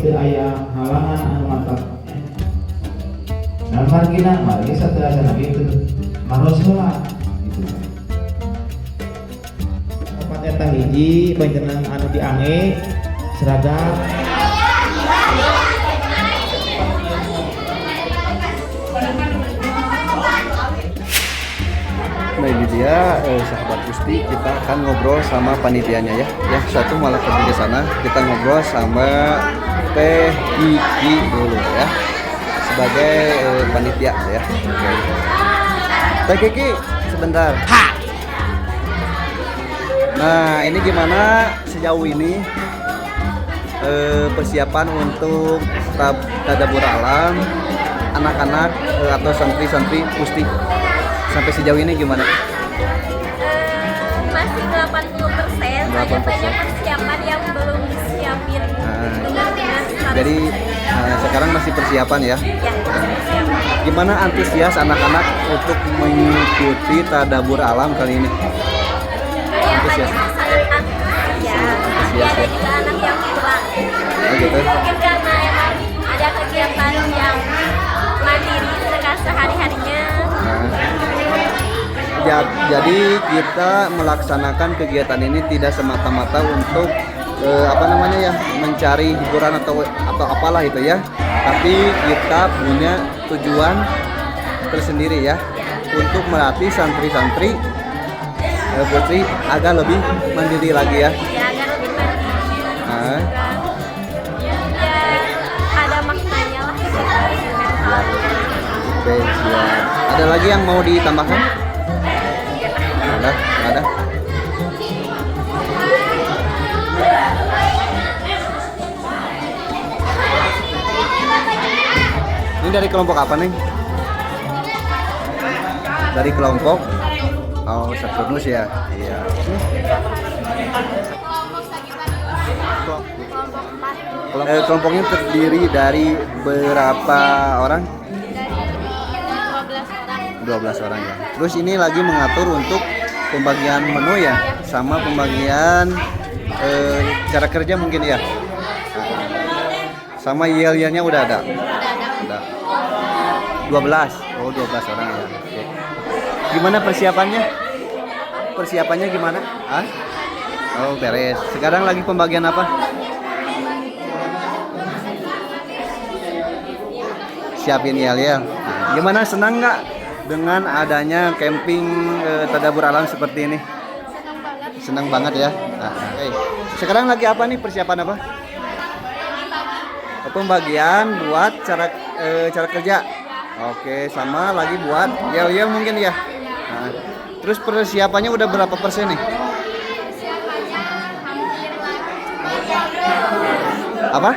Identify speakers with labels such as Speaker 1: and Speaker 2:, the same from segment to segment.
Speaker 1: teu aya halangan anu mantap. Nah, margi sateasana kitu. Maros heula gitu. Tempat eta hiji panjenengan anu diange seragam.
Speaker 2: Nah ini dia sahabat Gusti, kita akan ngobrol sama panitianya ya. Yang satu malah pergi ke sana, kita ngobrol sama Teh Kiki dulu ya. Sebagai panitia ya. Oke. Teh Kiki, sebentar. Nah, ini gimana sejauh ini persiapan untuk tadabur alam anak-anak atau santri-santri Gusti? Sampai sejauh ini gimana?
Speaker 3: Masih 80%, ada banyak persiapan yang belum disiapin.
Speaker 2: Jadi sekarang masih persiapan ya?
Speaker 3: Ya, persiapan.
Speaker 2: Gimana antusias anak-anak untuk mengikuti tadabur alam kali ini?
Speaker 3: Kelihatannya sangat antusias.
Speaker 2: Ya.
Speaker 3: Ada juga anak yang pulang.
Speaker 2: Oh, gitu.
Speaker 3: Mungkin karena emang ada kegiatan yang mandiri sehari-harinya.
Speaker 2: Jadi kita melaksanakan kegiatan ini tidak semata-mata untuk mencari hiburan atau apalah itu ya, tapi kita punya tujuan tersendiri ya untuk melatih santri-santri putri agar lebih mandiri lagi ya.
Speaker 3: Ya, agar lebih mandiri. Ya, ada maknanya lah.
Speaker 2: Oke, siap. Ada lagi yang mau ditambahkan? Ada. Ini dari kelompok apa nih? Dari kelompok Saturnus ya. Iya. Kelompoknya terdiri dari berapa orang? 12 orang ya. Terus ini lagi mengatur untuk pembagian menu ya, sama pembagian cara kerja mungkin ya. Sama yel-yelnya udah ada. Udah. 12. Oh, 12 orang ya. Oke. Gimana persiapannya? Persiapannya gimana? Hah? Oh, beres. Sekarang lagi pembagian apa? Siapin yel-yel. Gimana, senang nggak dengan adanya camping tadabur alam seperti ini? Senang banget ya. Nah, oke. Sekarang lagi apa nih, persiapan apa? Pembagian buat cara kerja. Oke, sama lagi buat yel-yel mungkin ya. Nah, terus persiapannya udah berapa persen nih? Apa?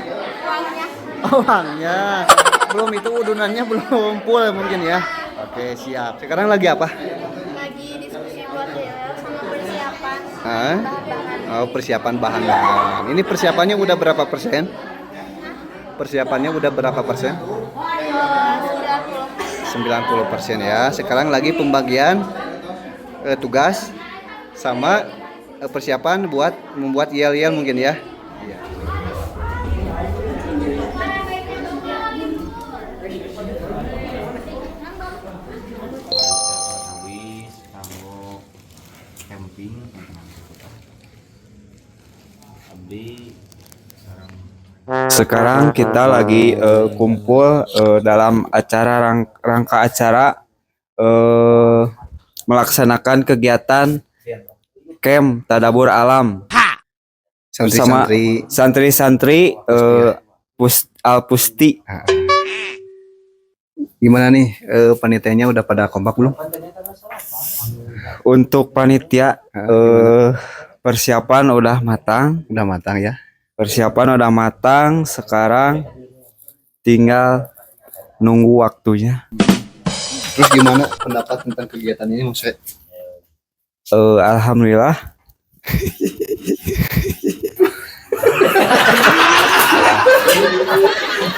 Speaker 2: Uangnya. Belum, itu udunannya belum full mungkin ya. Oke, siap. Sekarang lagi apa?
Speaker 3: Lagi diskusi buat sama persiapan.
Speaker 2: Oh, persiapan bahan-bahan. Ini persiapannya udah berapa persen? Persiapannya udah berapa persen? 90% ya. Sekarang lagi pembagian tugas sama persiapan buat membuat yel-yel mungkin ya. Iya. Sekarang kita lagi kumpul dalam acara rangka acara melaksanakan kegiatan camp tadabur alam sama santri-santri Al-Pusti. Gimana nih panitianya udah pada kompak belum? Untuk panitia persiapan udah matang ya. Persiapan udah matang, sekarang tinggal nunggu waktunya. Terus gimana pendapat tentang kegiatan ini, Mas? Alhamdulillah.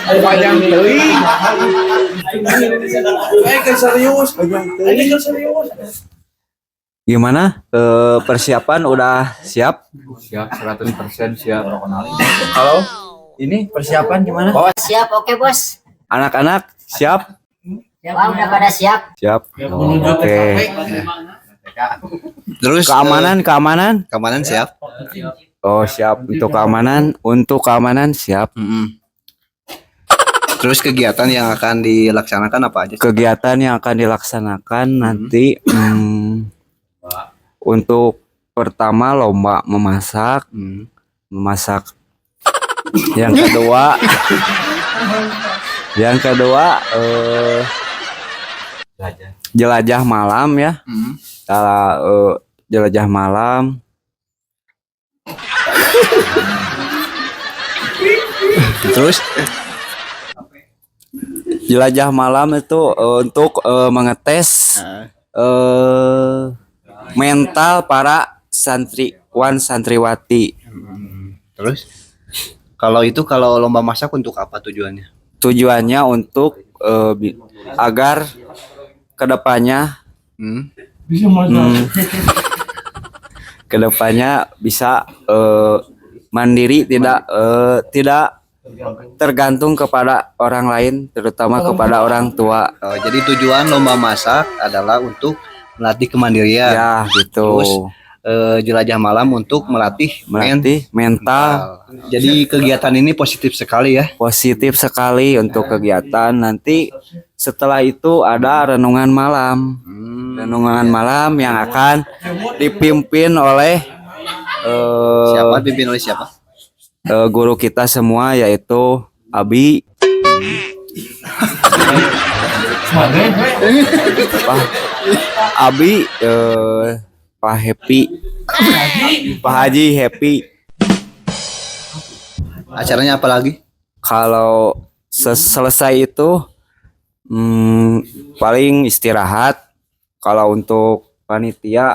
Speaker 1: Panjang teuing. Serius.
Speaker 2: Gimana? Persiapan udah siap?
Speaker 4: Siap 100% siap.
Speaker 2: Halo? Ini persiapan gimana?
Speaker 4: Oh siap, oke bos.
Speaker 2: Anak-anak siap?
Speaker 4: Wah udah pada siap.
Speaker 2: Siap. Oke. Terus keamanan siap? Oh siap untuk keamanan siap. Terus kegiatan yang akan dilaksanakan apa aja? Kegiatan yang akan dilaksanakan nanti untuk pertama lomba memasak, yang kedua jelajah malam ya. Jelajah malam. Terus jelajah malam itu untuk mengetes mental para santriwati. Terus kalau lomba masak untuk apa tujuannya? Tujuannya untuk agar kedepannya bisa mandiri, tidak tergantung kepada orang lain, terutama kepada orang tua. Jadi tujuan lomba masak adalah untuk melatih kemandirian. Ya, gitu. Terus jelajah malam untuk melatih mental. Jadi kegiatan ini positif sekali ya. Positif sekali untuk kegiatan. Nanti setelah itu ada renungan malam. Renungan malam yang akan dipimpin oleh siapa? Guru kita semua, yaitu Abi. Abi, Pak Happy, Pak Haji Happy. Acaranya apa lagi? Kalau selesai itu paling istirahat. Kalau untuk panitia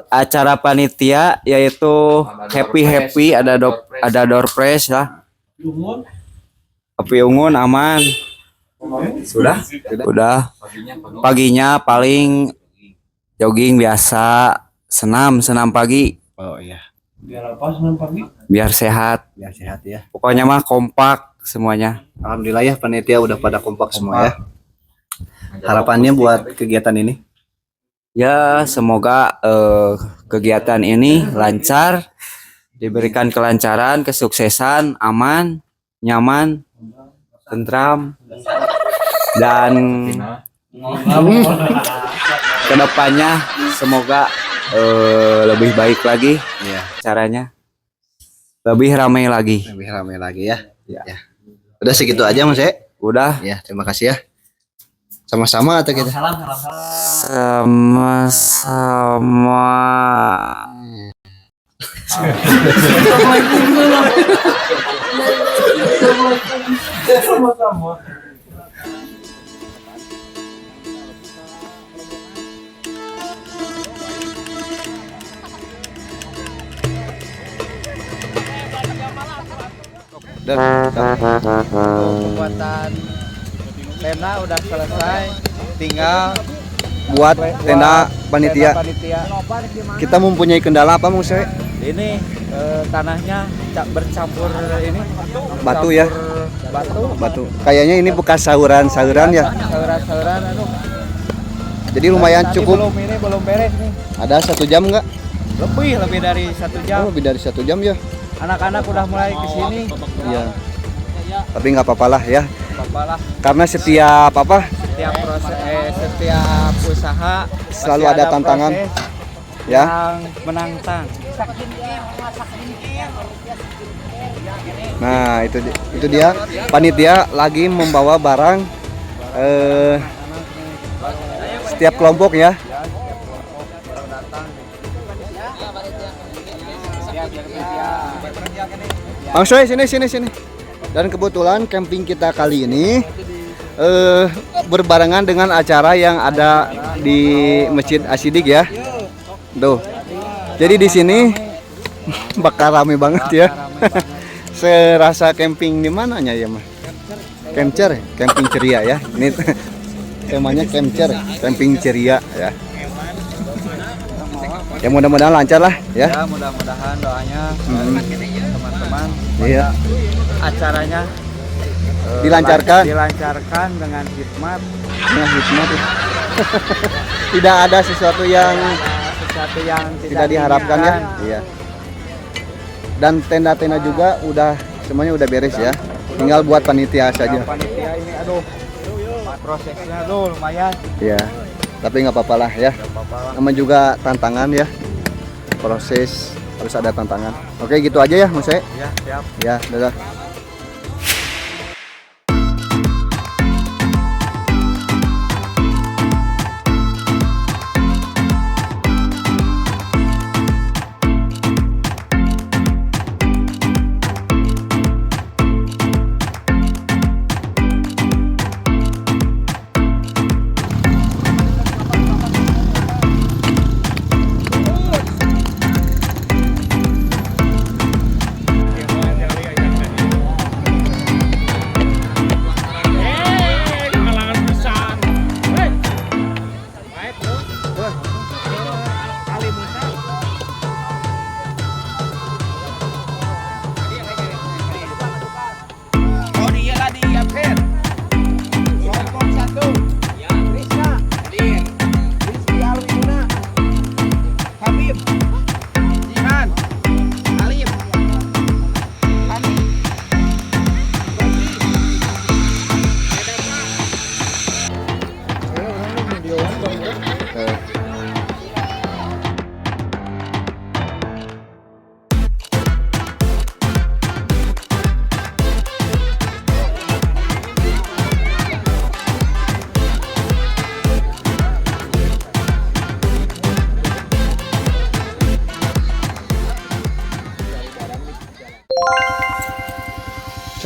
Speaker 2: acara panitia yaitu happy ada door prize lah. Api unggun aman. Sudah. Paginya paling jogging biasa, senam pagi. Oh iya. Biar apa senam pagi? Biar sehat ya. Pokoknya mah kompak semuanya. Alhamdulillah ya, panitia udah pada kompak semua ya. Harapannya buat kegiatan ini? Ya, semoga kegiatan ini lancar, diberikan kelancaran, kesuksesan, aman, nyaman, tentram, dan kedepannya semoga lebih baik lagi caranya, lebih ramai lagi ya. Udah segitu aja Mas ya. Udah ya, terima kasih ya. Sama-sama atau kita? Sama-sama. Pembuatan tenda udah selesai, tinggal buat tenda panitia. Kita mempunyai kendala apa Mas? Ini tanahnya bercampur ini batu ya. Batu. Kayaknya ini bekas sahuran ya. Sahuran aduh. Jadi lumayan cukup. Belum beres nih. Ada 1 jam enggak? Lebih dari 1 jam. Oh, lebih dari 1 jam ya. Anak-anak udah mulai kesini. Iya. Tapi nggak apa-apa lah ya. Karena setiap usaha selalu ada tantangan ya. Yang menantang. Nah, itu dia panitia lagi membawa barang setiap kelompok ya. Langsung sini. Dan kebetulan camping kita kali ini berbarengan dengan acara yang ada di Masjid Asyidik ya. Tuh. Jadi di sini bakal rame banget ya. Serasa camping di mananya ya, Mas? Camcer, camping ceria ya. Ini temanya camcer, camping ceria ya. Ya mudah-mudahan lancar lah ya. Ya mudah-mudahan doanya teman-teman
Speaker 5: teman-teman.
Speaker 2: Iya.
Speaker 5: Acaranya
Speaker 2: Dilancarkan
Speaker 5: dengan hikmat,
Speaker 2: dengan hikmat. Tidak ada sesuatu yang tidak diharapkan ya. Iya. Dan tenda-tenda juga semuanya udah beres ya. Tinggal buat panitia saja.
Speaker 5: Panitia ini prosesnya lumayan.
Speaker 2: Iya. Tapi nggak apa-apa lah ya. Namanya juga tantangan ya. Proses harus ada tantangan. Oke, gitu aja ya, Mas.
Speaker 5: Ya, siap.
Speaker 2: Ya, dadah.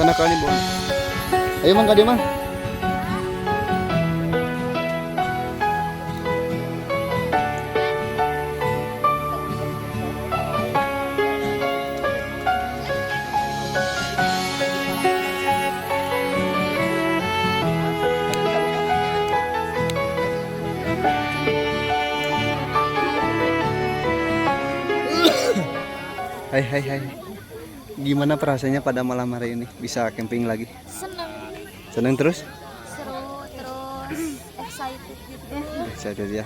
Speaker 2: Sana kali Bang. Ayo Mang, kadi Mang. Hai. Gimana perasaannya pada malam hari ini bisa camping lagi? Seneng terus?
Speaker 3: Seru terus excited gitu.
Speaker 2: Excited ya.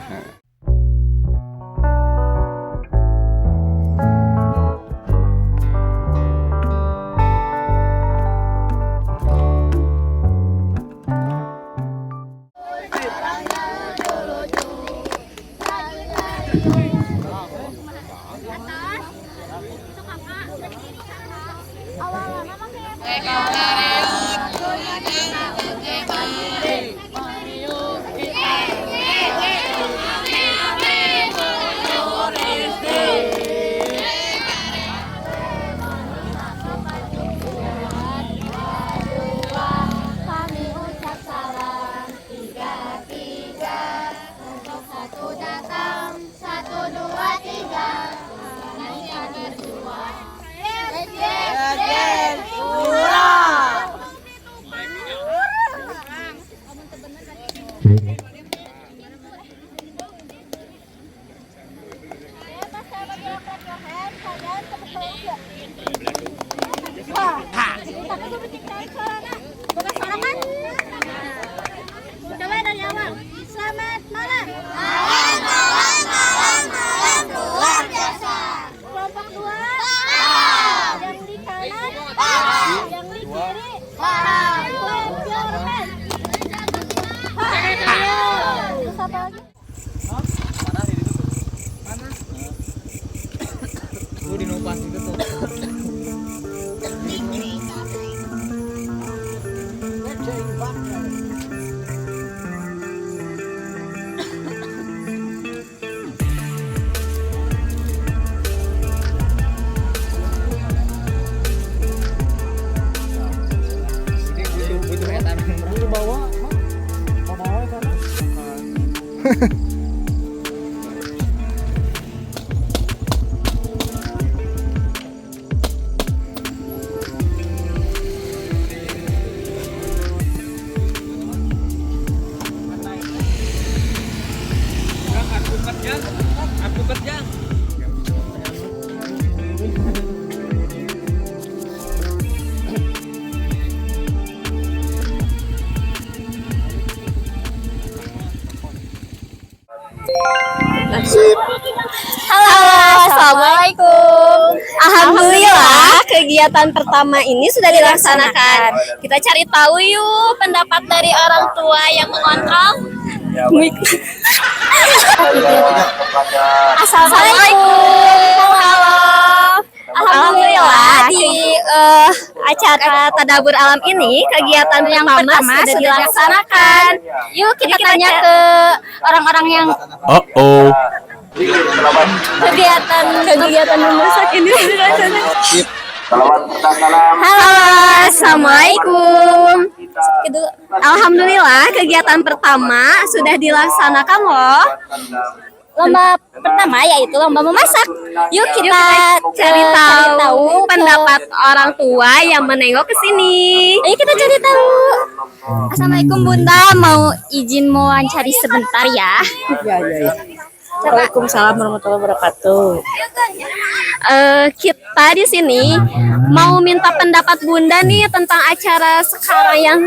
Speaker 3: Selamat malam.
Speaker 6: Luar biasa.
Speaker 3: Kelompok 2. Yang di kanan. Yang di kiri. Clap your hands. Terus apa lagi? Halo, assalamualaikum. Alhamdulillah, kegiatan pertama ini sudah dilaksanakan. Kita cari tahu yuk pendapat dari orang tua yang mengontrol. Assalamualaikum. Halo. Alhamdulillah di acara Tadabbur Alam ini kegiatan yang pertama sudah dilaksanakan. Yuk kita tanya ke orang-orang yang kegiatan memasak ini dilaksanakan. Halo, assalamualaikum. Alhamdulillah kegiatan pertama sudah dilaksanakan loh. Lomba pertama yaitu lomba memasak. Yuk kita cari tahu pendapat orang tua yang menengok ke sini. Ayo kita cari tahu. Assalamualaikum Bunda, mau izin mau wawancari sebentar ya.
Speaker 7: Iya. Waalaikumsalam warahmatullahi wabarakatuh.
Speaker 3: Kita di sini mau minta pendapat Bunda nih tentang acara sekarang yang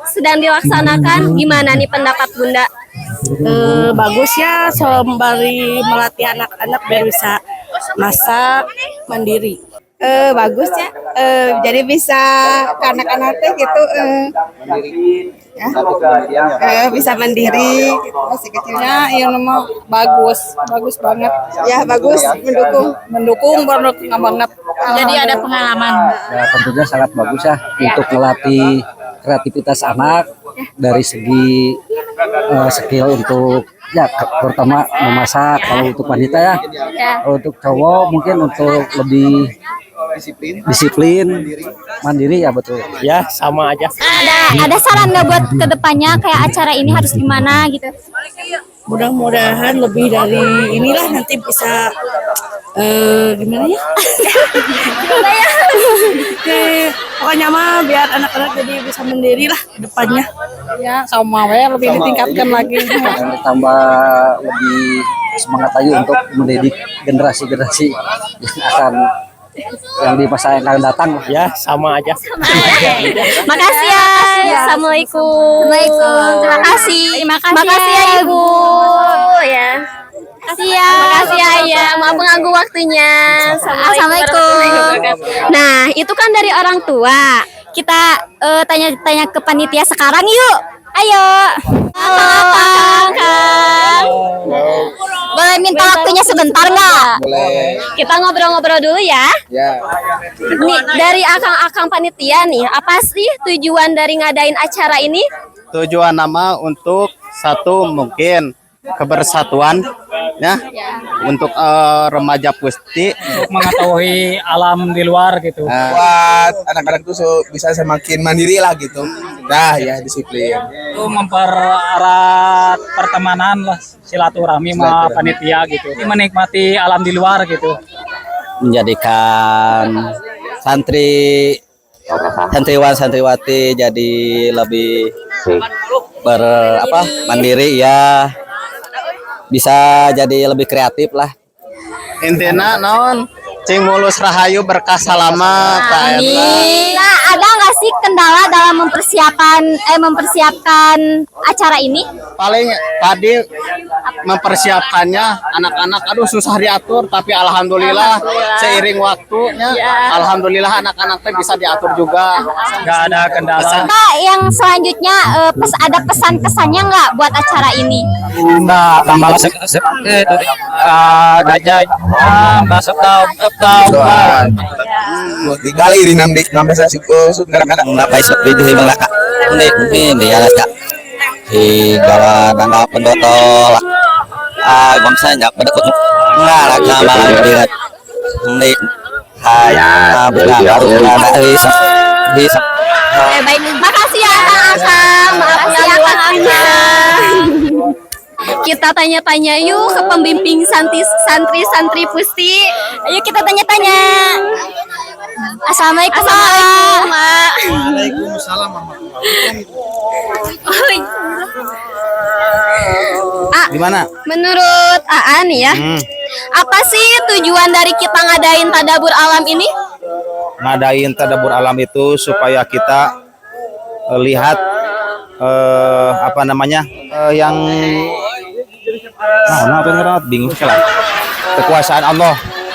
Speaker 3: sedang dilaksanakan. Gimana nih pendapat Bunda?
Speaker 7: Bagus ya, sembari melatih anak-anak biar bisa masak mandiri.
Speaker 8: Bagus ya, jadi bisa ke anak-anak teh gitu, bisa mandiri gitu. Masih kecilnya yang nama bagus banget ya, bagus, mendukung banget.
Speaker 7: Jadi ada pengalaman.
Speaker 9: Ya, tentunya sangat bagus ya untuk melatih kreativitas anak dari segi skill untuk ya pertama memasak kalau untuk wanita ya. Kalau untuk cowok mungkin untuk lebih disiplin mandiri ya, betul
Speaker 5: Ya, sama aja.
Speaker 3: Ada saran nggak buat kedepannya kayak acara ini harus gimana gitu?
Speaker 7: Mudah-mudahan lebih dari inilah nanti bisa gimana ya? Pokoknya mah biar anak-anak jadi bisa mandiri lah ke depannya. Ya, sama ya lebih ditingkatkan lagi.
Speaker 9: dan ditambah lebih semangat lagi untuk mendidik generasi-generasi yang akan yang di masa yang akan datang.
Speaker 5: Ya, sama aja.
Speaker 3: Makasih ya. Assalamualaikum. Terima kasih ya Ibu. Ya. Makasih ya Ayah. Maaf mengganggu waktunya. Assalamualaikum. Nah, itu kan dari orang tua. Kita tanya-tanya ke panitia sekarang yuk. Ayo. Kang. Boleh minta waktunya sebentar nggak?
Speaker 2: Boleh.
Speaker 3: Kita ngobrol-ngobrol dulu ya.
Speaker 2: Ya.
Speaker 3: Nih, dari akang-akang panitia nih, apa sih tujuan dari ngadain acara ini?
Speaker 5: Tujuan nama untuk satu mungkin kebersatuan ya, untuk remaja Pusti
Speaker 10: untuk mengetahui alam di luar gitu.
Speaker 11: Buat anak-anak tuh bisa semakin mandiri lah gitu. Nah ya, disiplin.
Speaker 10: Itu mempererat pertemanan lah, silaturahmi sama panitia gitu. Menikmati alam di luar gitu.
Speaker 2: Menjadikan santriwan santriwati jadi lebih mandiri ya, bisa jadi lebih kreatif lah.
Speaker 5: intinya naon cing mulus rahayu berkah salama Pak Eta.
Speaker 3: Nah, ada nggak sih kendala dalam mempersiapkan acara ini?
Speaker 5: Paling tadi mempersiapkannya anak-anak aduh susah diatur, tapi alhamdulillah seiring waktunya alhamdulillah anak-anak teh bisa diatur juga,
Speaker 10: Nggak ada kendala.
Speaker 3: Nah, yang selanjutnya ada pesan kesannya nggak buat acara ini?
Speaker 10: Nah, tambah gajah masuk tahu.
Speaker 11: Tinggal iri namdik nampak saya kadang-kadang
Speaker 2: Dapat isok video ibang laka. Hindi alas ka. Gawa ganda pendotol. Gomsanya pada kut ngarak sama birat. Hindi. Bukan harus bisa.
Speaker 3: Baik, makasih ya Kang. Makasih ya Kang. Kita tanya-tanya yuk ke pembimbing santri-santri Pusti. Ayo kita tanya-tanya. Assalamualaikum, Mak.
Speaker 11: Waalaikumsalam
Speaker 5: Gimana?
Speaker 3: Menurut Aan ya, apa sih tujuan dari kita ngadain Tadabbur Alam ini?
Speaker 11: Ngadain Tadabbur Alam itu supaya kita lihat yang
Speaker 2: bingung lah. Kekuasaan Allah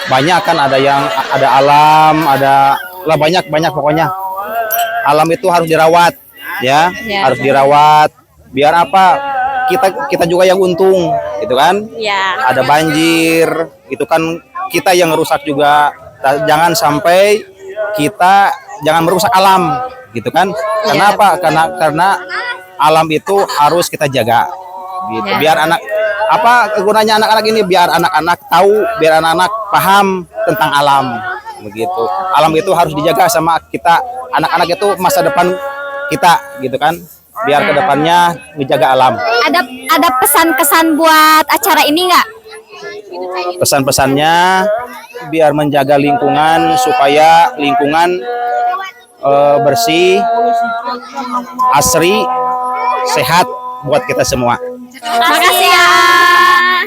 Speaker 2: banyak kan, ada yang ada alam, ada lah banyak pokoknya. Alam itu harus dirawat ya, harus dirawat biar apa? Kita juga yang untung gitu kan. Ada banjir itu kan kita yang rusak juga. Jangan sampai kita jangan merusak alam gitu kan. Kenapa? Karena alam itu harus kita jaga gitu. Biar apa gunanya anak-anak ini, biar anak-anak tahu, biar anak-anak paham tentang alam begitu. Alam itu harus dijaga sama kita, anak-anak itu masa depan kita gitu kan, biar kedepannya menjaga alam.
Speaker 3: Ada pesan-kesan buat acara ini nggak?
Speaker 2: Pesan-pesannya biar menjaga lingkungan, supaya lingkungan bersih, asri, sehat buat kita semua.
Speaker 3: Makasih ya.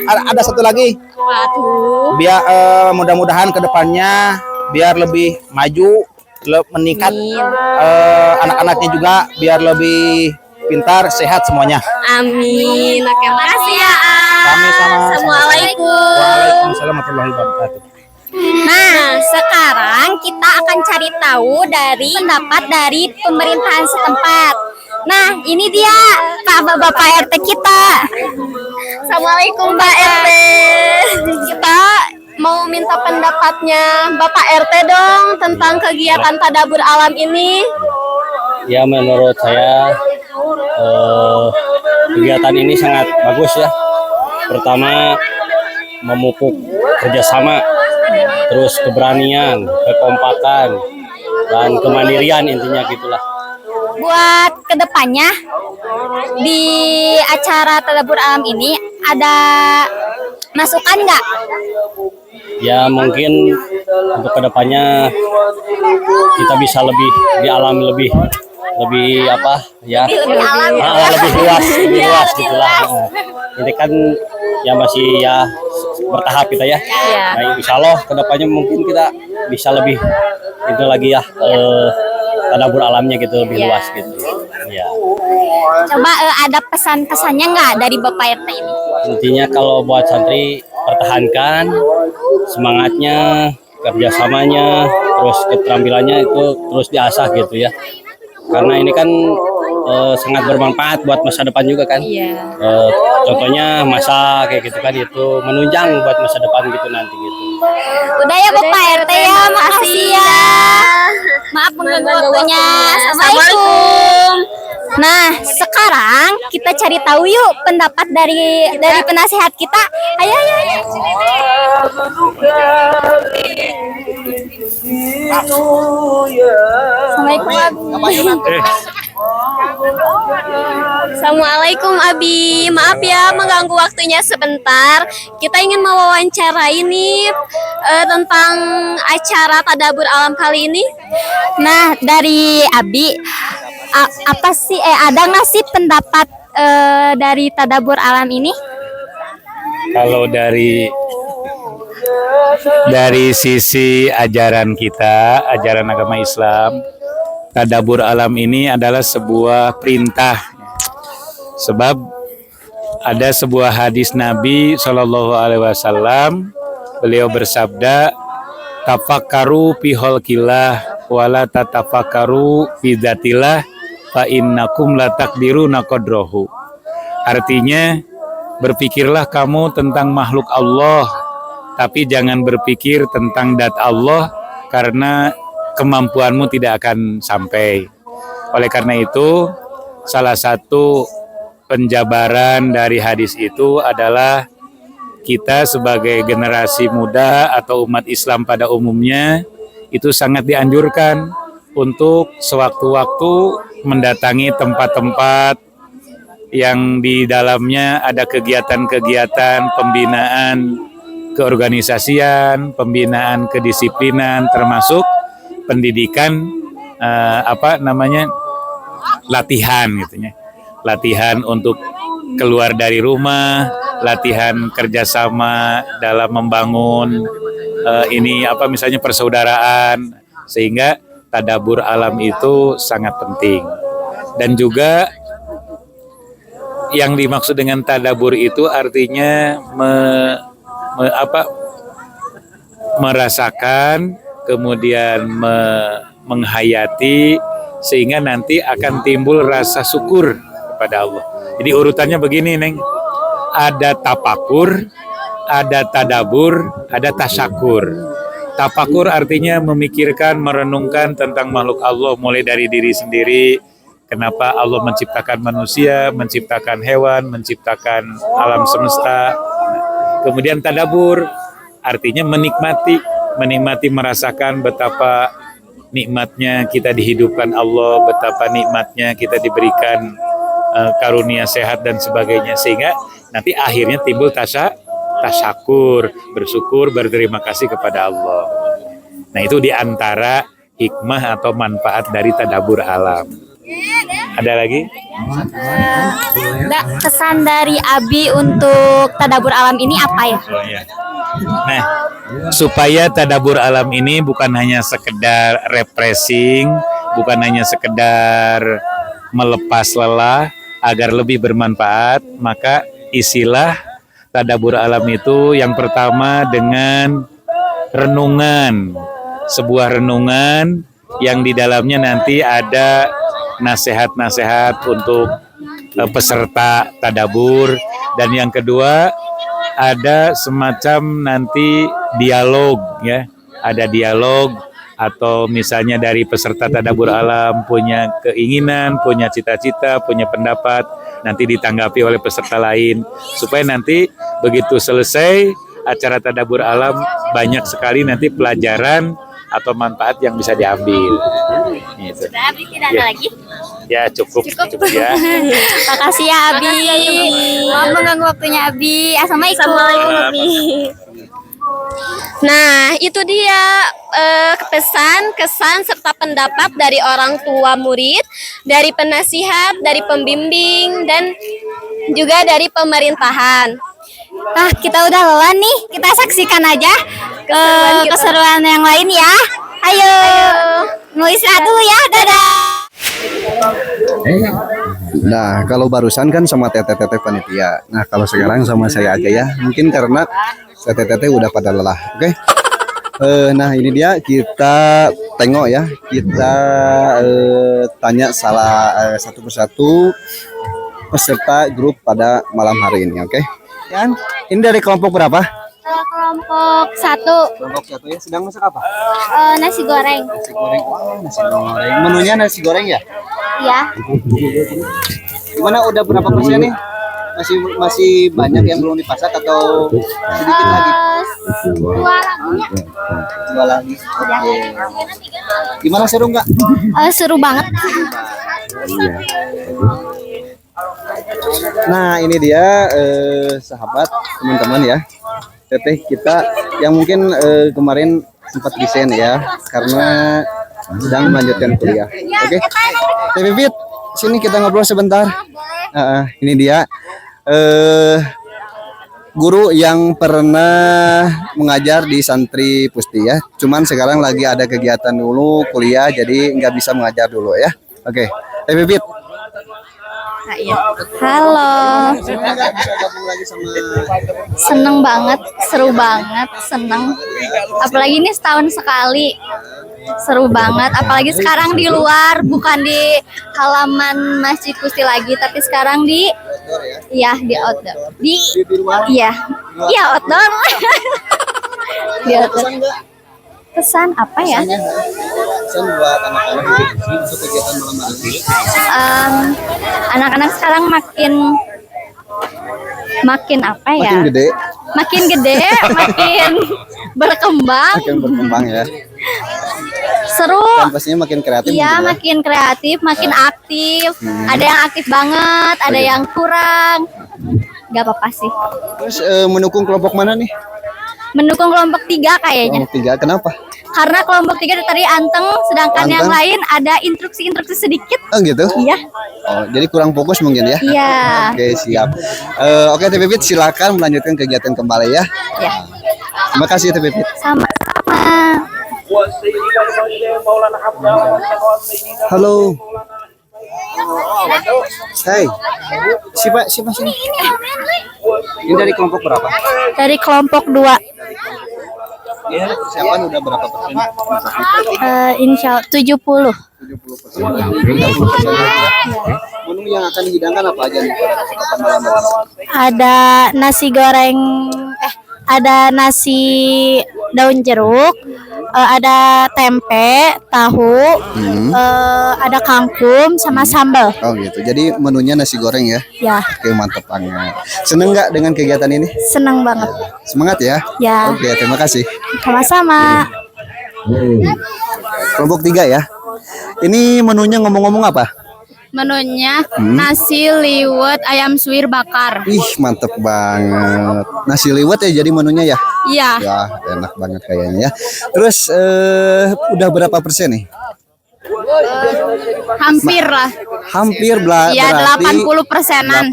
Speaker 2: Ada satu lagi. Biar mudah-mudahan kedepannya biar lebih maju, meningkat, anak-anaknya juga biar lebih pintar, sehat semuanya.
Speaker 3: Amin. Oke, makasih ya.
Speaker 2: Kami sama.
Speaker 3: Assalamualaikum.
Speaker 2: Waalaikumsalam warahmatullahi wabarakatuh.
Speaker 3: Nah, sekarang kita akan cari tahu dari pendapat dari pemerintahan setempat. Nah, ini dia Bapak RT kita. Assalamualaikum Pak RT. Kita mau minta pendapatnya Bapak RT dong tentang kegiatan tadabbur alam ini.
Speaker 9: Ya, menurut saya kegiatan ini sangat bagus ya. Pertama, memupuk kerjasama, terus keberanian, kekompakan, dan kemandirian, intinya gitulah.
Speaker 3: Buat kedepannya di acara tadabbur alam ini ada masukan nggak?
Speaker 9: Ya mungkin untuk kedepannya kita bisa lebih di alam lebih apa ya, lebih luas gitulah. Ini kan ya masih ya bertahap kita ya. Nah, insya Allah kedepannya mungkin kita bisa lebih itu lagi ya, tadabbur alamnya gitu lebih luas gitu. Ya.
Speaker 3: Coba ada pesan-pesannya nggak dari Bapak RT ini?
Speaker 9: Intinya kalau buat santri, pertahankan semangatnya, kerjasamanya, terus keterampilannya itu terus diasah gitu ya. Karena ini kan sangat bermanfaat buat masa depan juga kan. Contohnya masa kayak gitu kan, itu menunjang buat masa depan gitu nanti gitu.
Speaker 3: Udah ya Bapak RT ya, makasih ya. Maaf mengganggu waktunya. Assalamualaikum. Nah, sekarang kita cari tahu yuk pendapat dari penasehat kita. Ayo. Assalamualaikum Abi. Assalamualaikum Abi. Maaf ya mengganggu waktunya sebentar. Kita ingin mewawancarai ini tentang acara tadabbur alam kali ini. Nah, dari Abi, apa sih ada nggak sih pendapat dari tadabbur alam ini?
Speaker 12: Kalau dari sisi ajaran kita, ajaran agama Islam, tadabbur alam ini adalah sebuah perintah. Sebab ada sebuah hadis Nabi SAW, beliau bersabda, tafakkaru fi khalqillah wala tatafakkaru fi dzatillah fa innakum la taqdiruna qadrahu. Artinya, berpikirlah kamu tentang makhluk Allah, tapi jangan berpikir tentang zat Allah karena kemampuanmu tidak akan sampai. Oleh karena itu, salah satu penjabaran dari hadis itu adalah kita sebagai generasi muda atau umat Islam pada umumnya itu sangat dianjurkan untuk sewaktu-waktu mendatangi tempat-tempat yang di dalamnya ada kegiatan-kegiatan pembinaan keorganisasian, pembinaan kedisiplinan, termasuk pendidikan latihan gitunya. Latihan untuk keluar dari rumah, latihan kerjasama dalam membangun misalnya persaudaraan, sehingga tadabbur alam itu sangat penting. Dan juga yang dimaksud dengan tadabur itu artinya merasakan, kemudian menghayati, sehingga nanti akan timbul rasa syukur kepada Allah. Jadi urutannya begini, Neng. Ada tapakur, ada tadabur, ada tasyakur. Tapakur artinya memikirkan, merenungkan tentang makhluk Allah, mulai dari diri sendiri, kenapa Allah menciptakan manusia, menciptakan hewan, menciptakan alam semesta. Kemudian tadabur artinya menikmati, merasakan betapa nikmatnya kita dihidupkan Allah, betapa nikmatnya kita diberikan karunia sehat dan sebagainya, sehingga nanti akhirnya timbul tasyakur, bersyukur, berterima kasih kepada Allah. Nah, itu diantara hikmah atau manfaat dari tadabur alam. Ada lagi?
Speaker 3: Kesan dari Abi untuk tadabur alam ini apa ya?
Speaker 12: Nah, supaya tadabur alam ini bukan hanya sekedar refreshing, bukan hanya sekedar melepas lelah, agar lebih bermanfaat, maka isilah tadabur alam itu yang pertama dengan renungan, sebuah renungan yang di dalamnya nanti ada nasihat-nasihat untuk peserta tadabur, dan yang kedua ada semacam nanti dialog, ya, ada dialog, atau misalnya dari peserta tadabur alam punya keinginan, punya cita-cita, punya pendapat, nanti ditanggapi oleh peserta lain, supaya nanti begitu selesai acara tadabur alam banyak sekali nanti pelajaran atau manfaat yang bisa diambil. Gitu.
Speaker 3: Sudah, Abi, tidak ada lagi?
Speaker 12: Ya, cukup ya.
Speaker 3: Makasih ya, Abi. Mohon mengganggu waktunya, Abi. Assalamualaikum. Nah, itu dia pesan, kesan, serta pendapat dari orang tua murid, dari penasihat, dari pembimbing, dan juga dari pemerintahan. Nah, kita udah lelah nih. Kita saksikan aja keseruan yang lain ya. Ayo. Mau istirahat dulu ya. Dadah.
Speaker 2: Nah, kalau barusan kan sama teteh-teteh panitia. Nah, kalau sekarang sama saya aja ya. Mungkin karena teteh-teteh udah pada lelah. Oke. Nah, ini dia, kita tengok ya. Kita tanya salah satu persatu peserta grup pada malam hari ini, oke? Yan, ini dari kelompok berapa?
Speaker 3: Kelompok 1.
Speaker 2: Kelompok 1 ya. Sedang masak apa?
Speaker 3: Nasi goreng.
Speaker 2: Nasi goreng. Wah, nasi goreng. Menunya nasi goreng ya?
Speaker 3: Ya.
Speaker 2: Gimana, udah berapa persen nih? Masih banyak yang belum dipasak atau sedikit lagi?
Speaker 3: 2 lagunya.
Speaker 2: 2 lagi. Oke. Gimana, seru nggak?
Speaker 3: Seru banget.
Speaker 2: Nah, ini dia sahabat, teman-teman ya. Teteh kita yang mungkin kemarin sempat desain ya, karena sedang melanjutkan kuliah. Oke. Teh Pipit, sini kita ngobrol sebentar. Ini dia guru yang pernah mengajar di Santri Pusti ya. Cuman sekarang lagi ada kegiatan dulu kuliah, jadi nggak bisa mengajar dulu ya. Oke. Teh Pipit.
Speaker 3: Halo. Seneng banget, seru banget, seneng. Apalagi ini setahun sekali. Seru banget, apalagi sekarang di luar, bukan di halaman Masjid Pusti lagi, tapi sekarang di outdoor. Iya, outdoor. Di outdoor. Kesan apa ya?
Speaker 2: Kesan buat anak-anak untuk kegiatan malam hari.
Speaker 3: Anak-anak sekarang makin apa ya? Makin gede, makin berkembang.
Speaker 2: Makin berkembang ya.
Speaker 3: Seru.
Speaker 2: Dan pastinya makin kreatif.
Speaker 3: Iya, makin kreatif, makin aktif. Ada yang aktif banget, ada yang kurang. Gak apa-apa sih.
Speaker 2: Terus mendukung kelompok mana nih?
Speaker 3: Mendukung kelompok 3 kayaknya.
Speaker 2: Kelompok 3, kenapa?
Speaker 3: Karena kelompok 3 tadi anteng, sedangkan yang lain ada instruksi-instruksi sedikit.
Speaker 2: Oh gitu?
Speaker 3: Iya.
Speaker 2: Oh, jadi kurang fokus mungkin ya?
Speaker 3: Iya.
Speaker 2: Oke, siap. Oke, Teh Pipit, silakan melanjutkan kegiatan kembali ya.
Speaker 3: Ya.
Speaker 2: Terima kasih, Teh Pipit.
Speaker 3: Sama-sama.
Speaker 2: Halo. Hai. Siapa sini? Ini dari kelompok berapa?
Speaker 3: Dari kelompok 2.
Speaker 2: Ya, persiapan udah berapa persen?
Speaker 3: Insya 70.
Speaker 2: 70%. Menu yang akan dihidangkan apa aja nih pada kesempatan malam hari?
Speaker 3: Ada nasi goreng, ada nasi daun jeruk, ada tempe, tahu, ada kangkung sama sambal.
Speaker 2: Oh gitu. Jadi menunya nasi goreng ya?
Speaker 3: Ya.
Speaker 2: Oke, mantep banget. Seneng nggak dengan kegiatan ini?
Speaker 3: Seneng banget.
Speaker 2: Semangat ya?
Speaker 3: Ya.
Speaker 2: Oke, terima kasih.
Speaker 3: Sama-sama.
Speaker 2: Kelompok 3 ya. Ini menunya ngomong-ngomong apa?
Speaker 3: Menunya nasi liwet ayam suwir bakar.
Speaker 2: Ih, mantep banget. Nasi liwet ya jadi menunya ya?
Speaker 3: Iya.
Speaker 2: Ya, enak banget kayaknya ya. Terus udah berapa persen nih?
Speaker 3: Hampir lah.
Speaker 2: Hampir
Speaker 3: Iya,
Speaker 2: berarti
Speaker 3: 80%-an.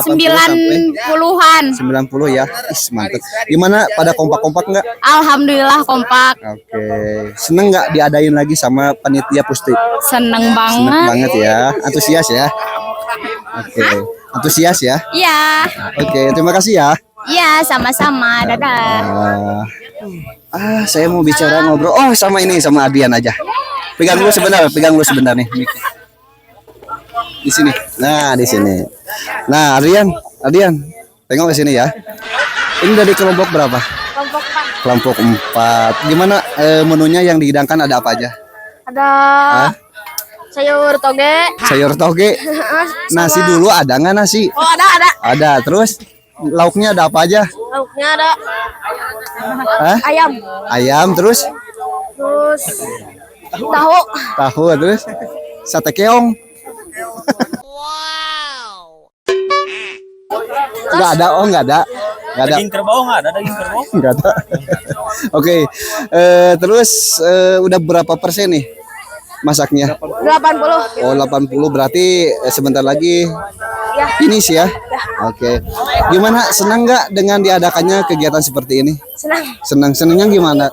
Speaker 2: 90-an. 90 ya. Ih, mantep. Gimana, pada kompak-kompak nggak?
Speaker 3: Alhamdulillah kompak.
Speaker 2: Oke. Seneng nggak diadain lagi sama panitia Pusti?
Speaker 3: Seneng banget.
Speaker 2: Seneng banget ya. Antusias ya. Oke. Antusias ya.
Speaker 3: Iya.
Speaker 2: Oke, terima kasih ya.
Speaker 3: Iya, sama-sama. Dadah.
Speaker 2: Saya mau bicara ngobrol. Oh, sama ini sama Adrian aja. Pegang dulu sebentar nih. Di sini. Nah, di sini. Nah, Adrian, tengok ke sini ya. Ini dari kelompok berapa? Kelompok 4. Gimana menunya yang dihidangkan ada apa aja?
Speaker 3: Ada sayur toge.
Speaker 2: Sayur toge. Nasi dulu ada nggak nasi?
Speaker 3: Oh, ada.
Speaker 2: Ada. Terus lauknya ada apa aja?
Speaker 3: Lauknya ada ayam.
Speaker 2: Ayam terus
Speaker 3: Tahu
Speaker 2: terus sate keong. Nggak ada.
Speaker 10: Daging kerbau nggak ada, daging kerbau?
Speaker 2: Nggak ada. Oke. Terus udah berapa persen nih masaknya?
Speaker 3: 80.
Speaker 2: Oh, 80 berarti sebentar lagi finish ya. Oke. Gimana, senang nggak dengan diadakannya kegiatan seperti ini? Senangnya gimana?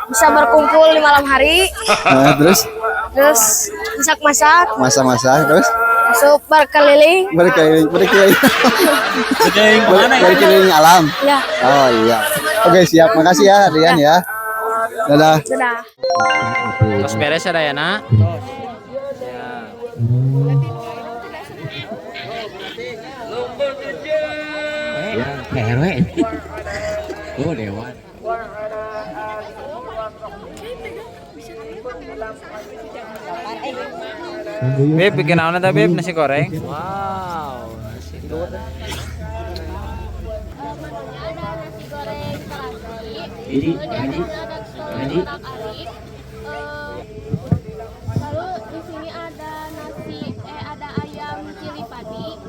Speaker 3: Bisa berkumpul di malam hari.
Speaker 2: Terus
Speaker 3: masak-masak.
Speaker 2: Terus
Speaker 3: Masuk berkeliling
Speaker 2: alam.
Speaker 3: Ya.
Speaker 2: Oh iya. Oke, siap. Makasih ya Rian ya. Dadah.
Speaker 10: Terus beres ada ya, Nak?
Speaker 9: Oh, dewan.
Speaker 10: Beb, bikin apa nih, Beb? Nasi goreng? Wow, nasi goreng.
Speaker 9: Ini.
Speaker 3: Lalu di sini ada ada ayam cili padi.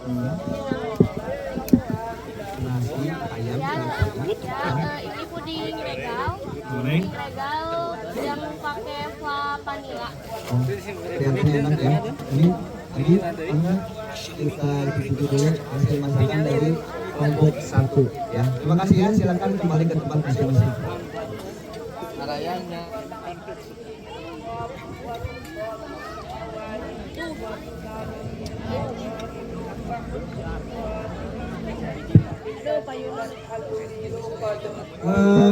Speaker 3: Ini puding regal. Yang pakai vanila.
Speaker 1: Ini kita ikuti dulu hasil masakan dari kelompok 1 ya. Terima kasih ya, silakan kembali ke tempat masing-masing.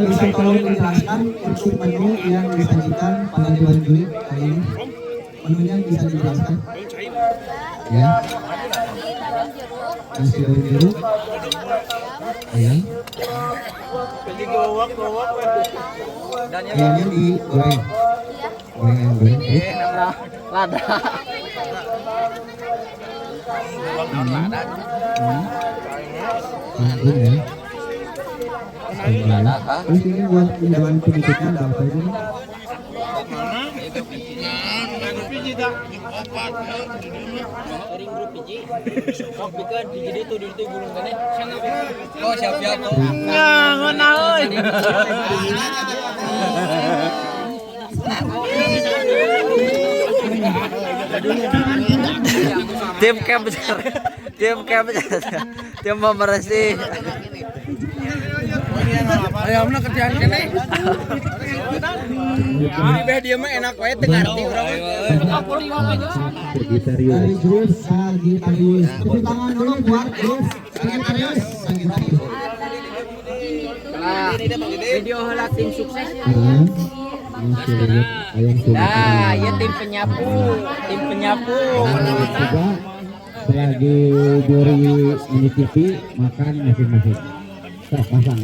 Speaker 1: Bisa tolong menjelaskan untuk menu yang disajikan pada dewan juri kali ini? Menunya bisa dijelaskan? Ya. Nasi daun jeruk, ayam. Ayamnya digoreng. Goreng.
Speaker 5: Lada.
Speaker 1: Kangkung ya. Terus ini buat undangan penutupnya ada apa ini?
Speaker 10: Tim camp besar, tim pemerintah.
Speaker 11: Ayamna kerjaan kene. Beh dia mah enak wae teu ngarti urang.
Speaker 1: Dari grup Sagittarius. Tepuk tangan dulu buat grup Sagittarius.
Speaker 4: Video heula tim sukses.
Speaker 1: Nah,
Speaker 4: ya tim penyapu.
Speaker 1: Coba selagi juri menyicipi makan masing-masing. Pasang.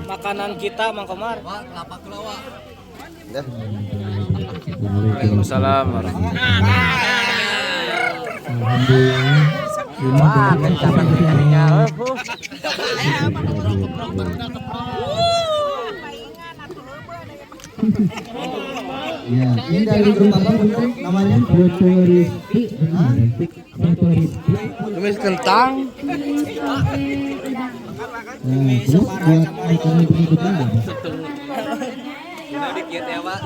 Speaker 10: Makanan kita Mang Komar.
Speaker 2: Waalaikumsalam warahmatullahi
Speaker 1: Alhamdulillah.
Speaker 4: Wah, kencapan jarinya.
Speaker 1: Ya, ini dari grup apa benar namanya? Futuristi. Futuristi.
Speaker 11: Tumis kentang.
Speaker 1: Terus buat makanan berikutnya apa?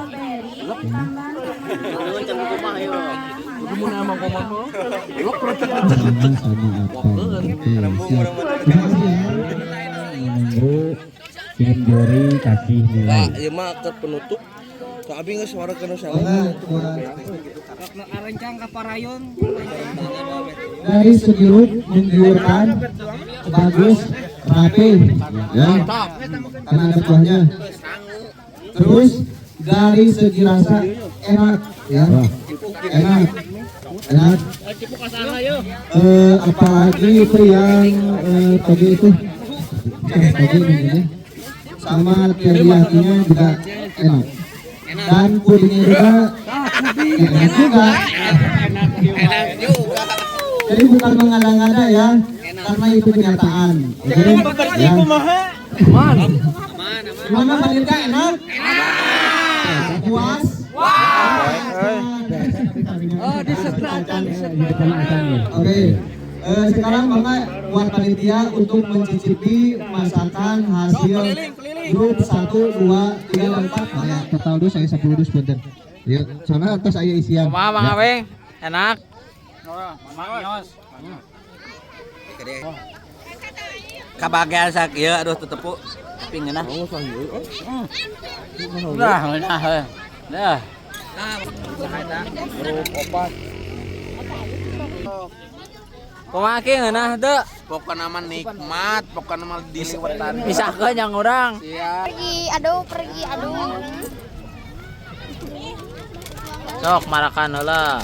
Speaker 1: Sama apa? Menunggu tim juri kasih nilai.
Speaker 11: Ieu mah keur penutup. Ka abi geus suarakeun salah.
Speaker 10: Arencang ka parayon.
Speaker 1: Dari segi look menggiurkan, bagus, rapi, ya, karena ada kuahnya. Terus dari segi rasa enak, ya, enak. Apalagi itu yang tadi itu, sama teriyaki-nya juga enak. Dan pudingnya juga enak juga. Jadi bukan mengada-ngada ya, karena itu kenyataan. Oke, ya. Gimana Panita, enak? Puas? Oke, sekarang Bapak buat panitia untuk mencicipi masakan hasil grup 1, 2, 3, dan 4. Nah, total dus saya 10 dus punten. Ya, soalnya atas saya isian.
Speaker 10: Mang Aweng, enak.
Speaker 11: Kabagian sakieu aduh tutupu pingeunah.
Speaker 10: Dah.
Speaker 11: Grup opat.
Speaker 10: Kumaha ki ngeunah teu?
Speaker 11: Pokona mah nikmat, pokona mah diliwetan.
Speaker 10: Pisahkeun yang urang.
Speaker 6: Pergi aduh.
Speaker 10: Sok marakan heula.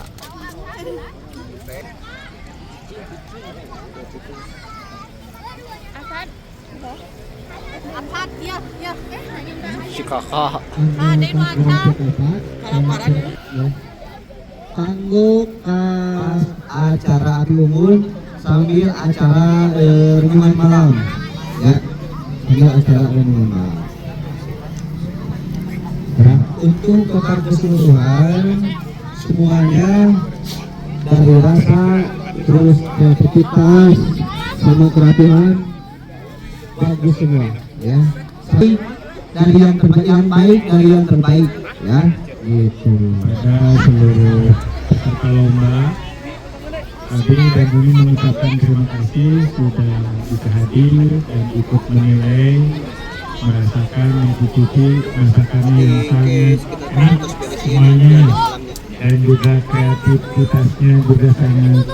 Speaker 6: Apaan ya.
Speaker 10: Si kakak.
Speaker 1: Kanggo acara api unggun sambil acara renungan malam, ya, sambil acara renungan malam. Nah, untuk total keseluruhan semuanya dari rasa, terus kreativitas sama kerapian bagus semua, ya. Tapi dari yang terbaik, yang baik dari yang terbaik, ya. Gitu. Pada seluruh peserta lomba, Abi dan Bumi mengucapkan terima kasih sudah bisa hadir dan ikut menilai, merasakan, mencicipi masakan yang sangat enak semuanya, dan juga kreativitasnya juga sangat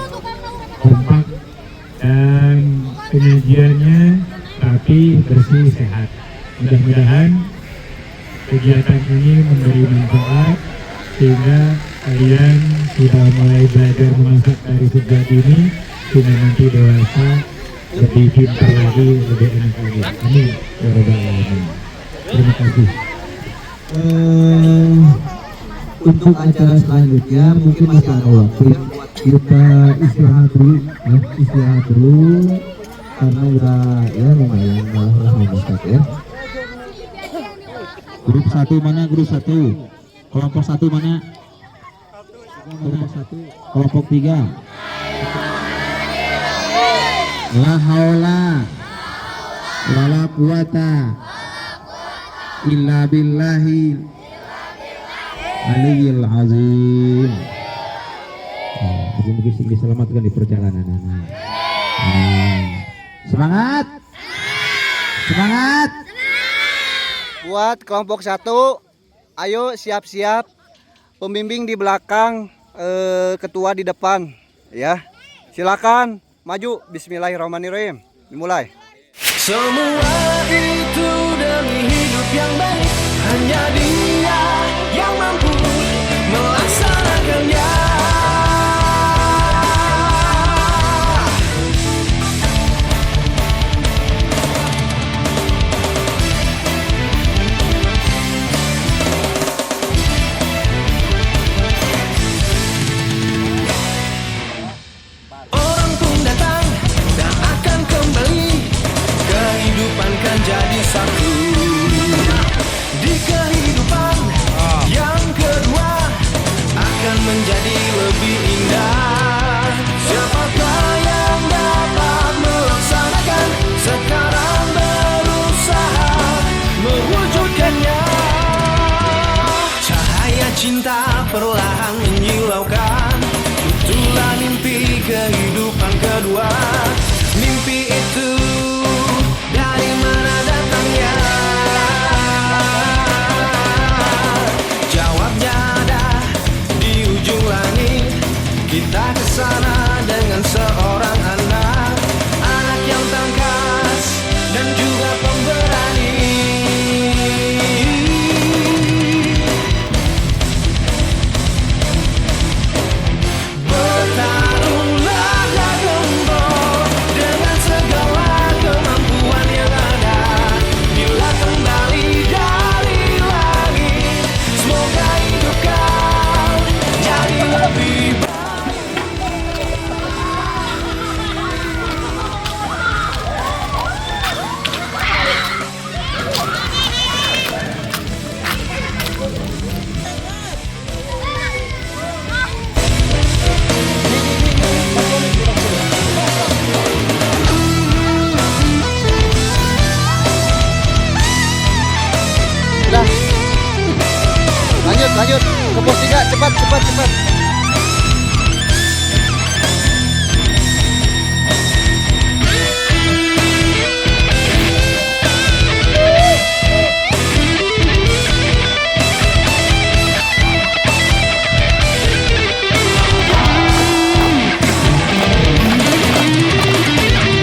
Speaker 1: kompak dan penyajiannya rapi, bersih, sehat. Mudah-mudahan kegiatan ini memberi manfaat sehingga kalian sudah mulai belajar memasak dari sejak dini sehingga nanti dewasa lebih pintar lagi, lebih enak lagi. Amin ya rabbal alamin. Terima kasih. Untuk acara selanjutnya mungkin masih ada waktu, kita istirahat dulu karena udah ya lumayan lah memasak ya. Grup 1 mana? Grup 1. Kelompok 1 mana? Kelompok 1. Kelompok 3. La haula wala quwata illa billahi aliyil azim. Mungkin sing diselamatkan di perjalanan. Semangat. Semangat.
Speaker 2: Buat kelompok 1, ayo siap-siap. Pembimbing di belakang, ketua di depan, ya. Silakan maju. Bismillahirrahmanirrahim. Dimulai.
Speaker 13: Semua itu demi hidup yang baik, hanya Dia yang mampu melaksanakannya. Orang pun datang dan akan kembali, kehidupan kan jadi satu. Di kehidupan yang kedua akan menjadi lebih indah. Siapakah yang dapat melaksanakan, sekarang berusaha mewujudkannya. Cahaya cinta perlahan menyilaukan, itulah mimpi kehidupan kedua. Mimpi itu dari mana datangnya? Jawabnya ada di ujung langit. Kita kesana dengan seorang anak, anak yang tangkas dan juga pemberani. Bertarunglah gembor dengan segala kemampuan yang ada. Bila kembali dari langit, semoga hidup kau jadi lebih baik.
Speaker 2: Udah. Lanjut ke pos 3, cepat.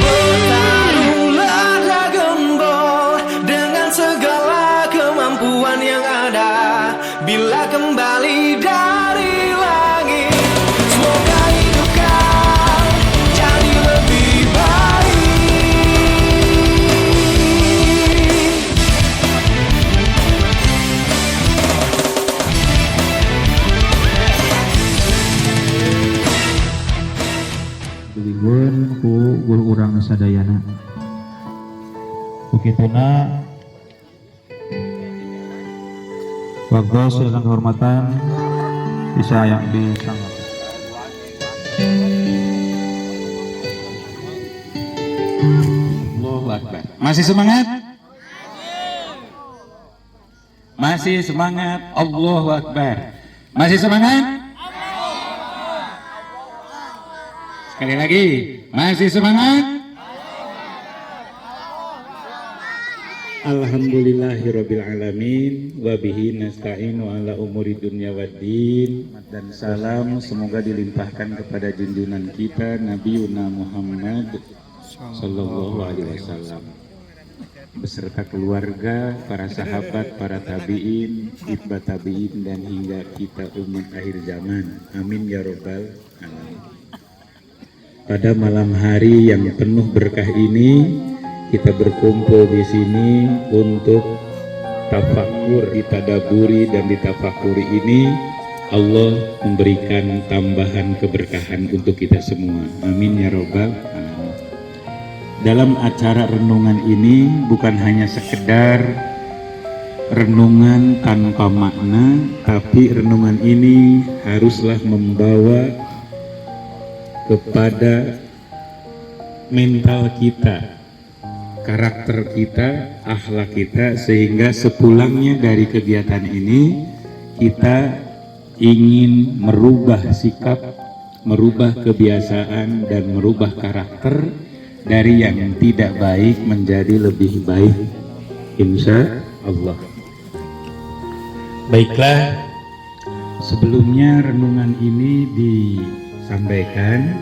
Speaker 13: Bertarunglah gembor dengan segala kemampuan yang ada. Bila kembali dari langit, semoga hidup kau jadi lebih baik.
Speaker 14: Diliwun ku guru urang sadayana. Bukituna Bagos dengan kehormatan bisa yang disangka.
Speaker 12: Allahu Akbar. Masih semangat? Masih semangat? Allahu Akbar. Masih semangat? Sekali lagi, masih semangat? Alhamdulillahirrabbilalamin wabihi nasta'inu ala umuri dunya waddin. Dan salam semoga dilimpahkan kepada junjungan kita Nabi Muhammad Sallallahu Alaihi Wasallam beserta keluarga, para sahabat, para tabi'in, itba tabi'in, dan hingga kita umat akhir zaman. Amin ya robbal alamin. Pada malam hari yang penuh berkah ini, kita berkumpul di sini untuk tafakur, ditadaburi dan ditafakuri ini. Allah memberikan tambahan keberkahan untuk kita semua. Amin ya robbal alamin. Dalam acara renungan ini bukan hanya sekedar renungan tanpa makna, tapi renungan ini haruslah membawa kepada mental kita, karakter kita, akhlak kita, sehingga sepulangnya dari kegiatan ini kita ingin merubah sikap, merubah kebiasaan, dan merubah karakter dari yang tidak baik menjadi lebih baik.
Speaker 14: insya Allah. Baiklah, sebelumnya renungan ini disampaikan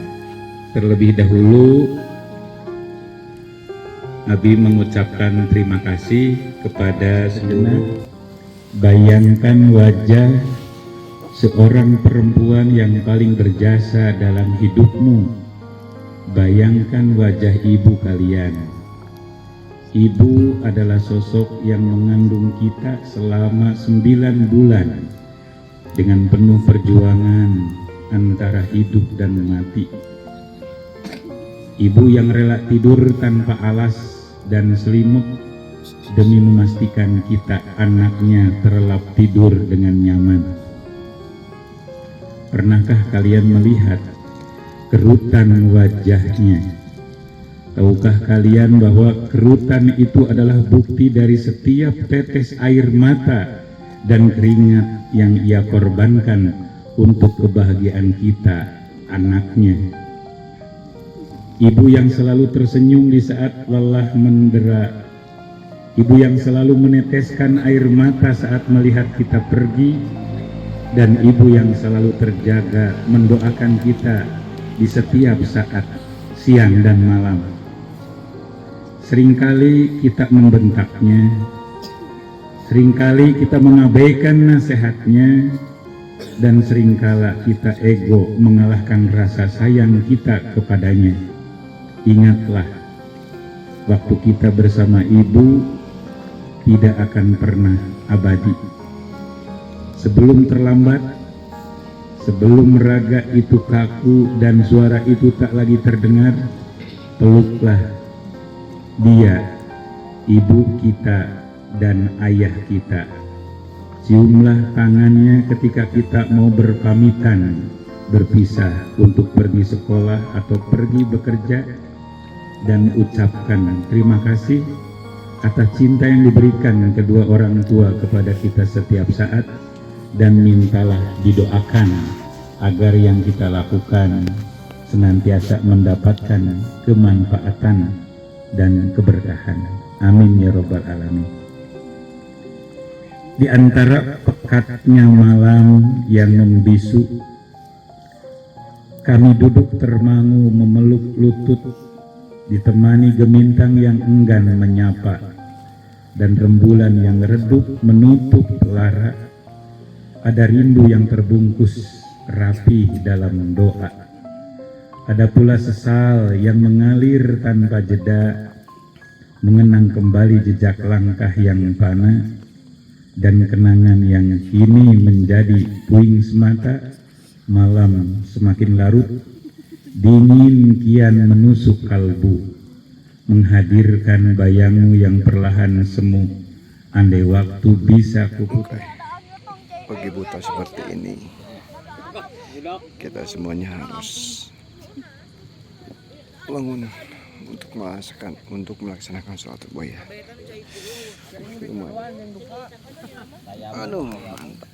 Speaker 14: terlebih dahulu Abi mengucapkan terima kasih kepada segenap. Bayangkan wajah seorang perempuan yang paling berjasa dalam hidupmu. Bayangkan wajah ibu kalian. Ibu adalah sosok yang mengandung kita selama 9 bulan dengan penuh perjuangan antara hidup dan mati. Ibu yang rela tidur tanpa alas dan selimut demi memastikan kita anaknya terlelap tidur dengan nyaman. Pernahkah kalian melihat kerutan wajahnya? Tahukah kalian bahwa kerutan itu adalah bukti dari setiap tetes air mata dan keringat yang ia korbankan untuk kebahagiaan kita, anaknya. Ibu yang selalu tersenyum di saat lelah mendera. Ibu yang selalu meneteskan air mata saat melihat kita pergi. Dan ibu yang selalu terjaga mendoakan kita di setiap saat, siang dan malam. Seringkali kita membentaknya, seringkali kita mengabaikan nasihatnya, dan seringkala kita ego mengalahkan rasa sayang kita kepadanya. Ingatlah, waktu kita bersama ibu tidak akan pernah abadi. Sebelum terlambat, sebelum raga itu kaku dan suara itu tak lagi terdengar, peluklah dia, ibu kita dan ayah kita. Ciumlah tangannya ketika kita mau berpamitan, berpisah untuk pergi sekolah atau pergi bekerja, dan ucapkan terima kasih atas cinta yang diberikan kedua orang tua kepada kita setiap saat. Dan mintalah didoakan agar yang kita lakukan senantiasa mendapatkan kemanfaatan dan keberkahan. Amin ya Rabbal Alamin. Di antara pekatnya malam yang membisu, kami duduk termangu memeluk lutut, ditemani gemintang yang enggan menyapa, dan rembulan yang redup menutup lara. Ada rindu yang terbungkus rapi dalam doa. Ada pula sesal yang mengalir tanpa jeda, mengenang kembali jejak langkah yang panah, dan kenangan yang kini menjadi puing semata. Malam semakin larut, dingin kian menusuk kalbu, menghadirkan bayangmu yang perlahan semu. Andai waktu bisa kuputar.
Speaker 2: Pagi buta seperti ini, kita semuanya harus bangun untuk melaksanakan sholat subuh ya. Aduh, mantap.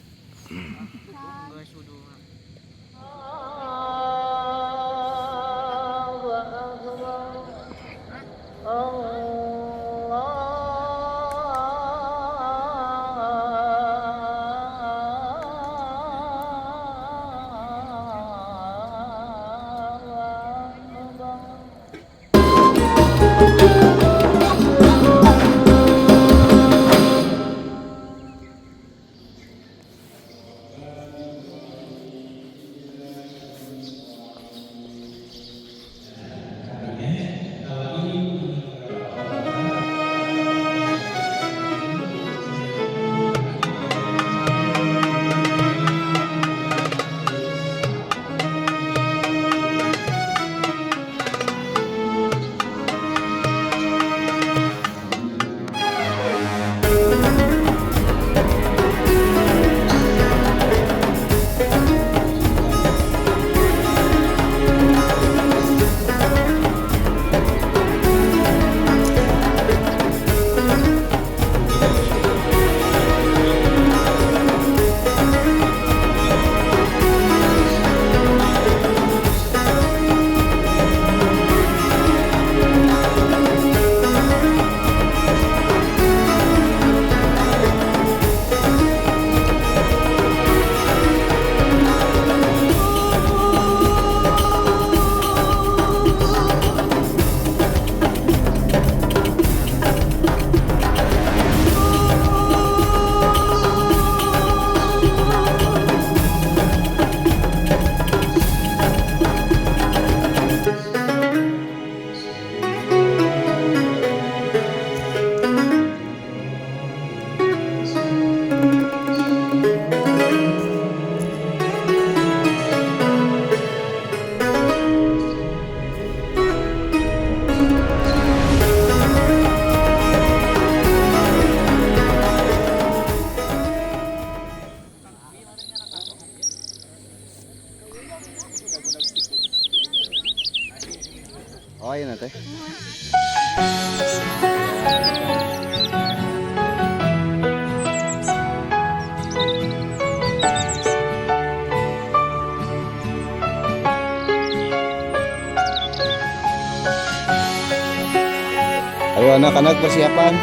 Speaker 2: Ayo anak-anak persiapan,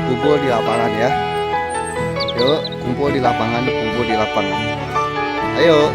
Speaker 2: kumpul di lapangan ya. Yuk, kumpul di lapangan, kumpul di lapangan. Ayo.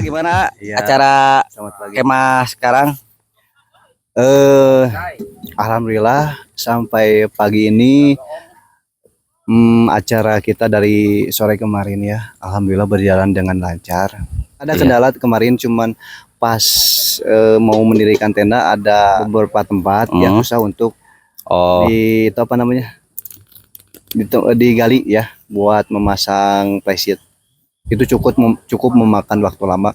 Speaker 9: Gimana
Speaker 2: Iya.
Speaker 9: acara
Speaker 2: Selamat pagi.
Speaker 9: kemah sekarang?
Speaker 2: Alhamdulillah sampai pagi ini acara kita dari sore kemarin ya, alhamdulillah berjalan dengan lancar. Ada
Speaker 9: Iya.
Speaker 2: kendala kemarin, cuman pas mau mendirikan tenda ada beberapa tempat yang susah untuk di itu apa namanya digali ya buat memasang plywood. Itu cukup memakan waktu lama.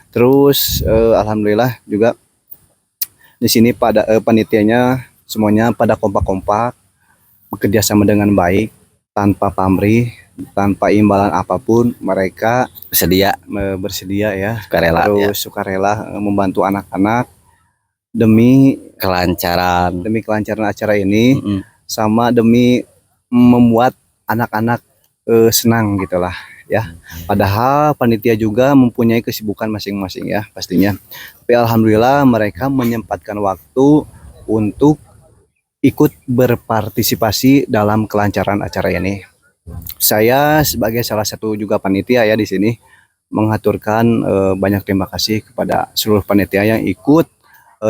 Speaker 2: Terus alhamdulillah juga di sini pada panitianya semuanya pada kompak-kompak, bekerja sama dengan baik, tanpa pamrih, tanpa imbalan apapun, mereka bersedia ya,
Speaker 9: Sukarela,
Speaker 2: terus sukarela membantu anak-anak demi
Speaker 9: kelancaran
Speaker 2: acara ini, sama demi membuat anak-anak senang gitulah ya. Padahal panitia juga mempunyai kesibukan masing-masing ya pastinya. Tapi alhamdulillah mereka menyempatkan waktu untuk ikut berpartisipasi dalam kelancaran acara ini. Saya sebagai salah satu juga panitia ya di sini mengaturkan banyak terima kasih kepada seluruh panitia yang ikut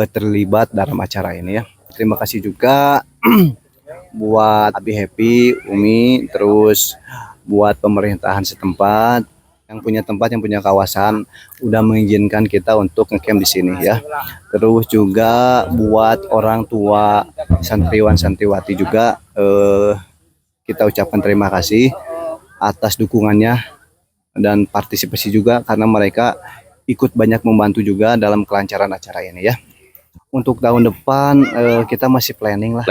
Speaker 2: terlibat dalam acara ini ya. Terima kasih juga buat Abi Happy, Umi, terus buat pemerintahan setempat yang punya tempat, yang punya kawasan udah mengizinkan kita untuk ngecamp di sini ya. Terus juga buat orang tua santriwan santriwati juga kita ucapkan terima kasih atas dukungannya dan partisipasi juga karena mereka ikut banyak membantu juga dalam kelancaran acara ini ya. Untuk tahun depan kita masih planning lah.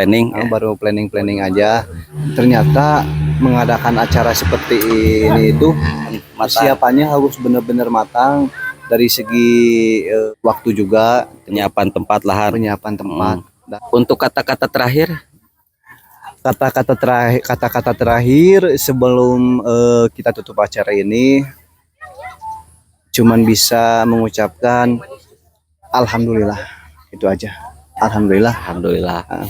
Speaker 2: Baru planning aja. Ternyata mengadakan acara seperti ini itu persiapannya harus benar-benar matang dari segi waktu juga,
Speaker 9: penyiapan tempat lahan.
Speaker 2: Untuk kata-kata terakhir sebelum kita tutup acara ini cuman bisa mengucapkan alhamdulillah. Itu aja. Alhamdulillah.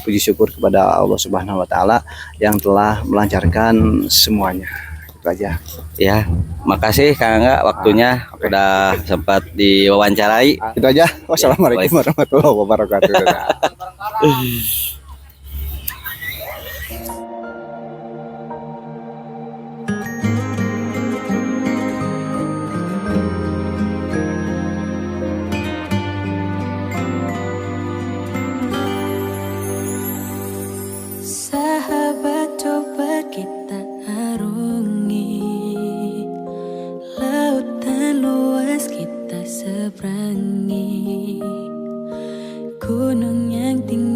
Speaker 2: Puji syukur kepada Allah Subhanahu wa taala yang telah melancarkan semuanya. Itu aja.
Speaker 9: Ya, makasih Kang Angga waktunya udah sempat diwawancarai.
Speaker 2: Itu aja. Wassalamualaikum warahmatullahi wabarakatuh.
Speaker 15: kita arungi, lautan luas kita seberangi, gunung yang tinggi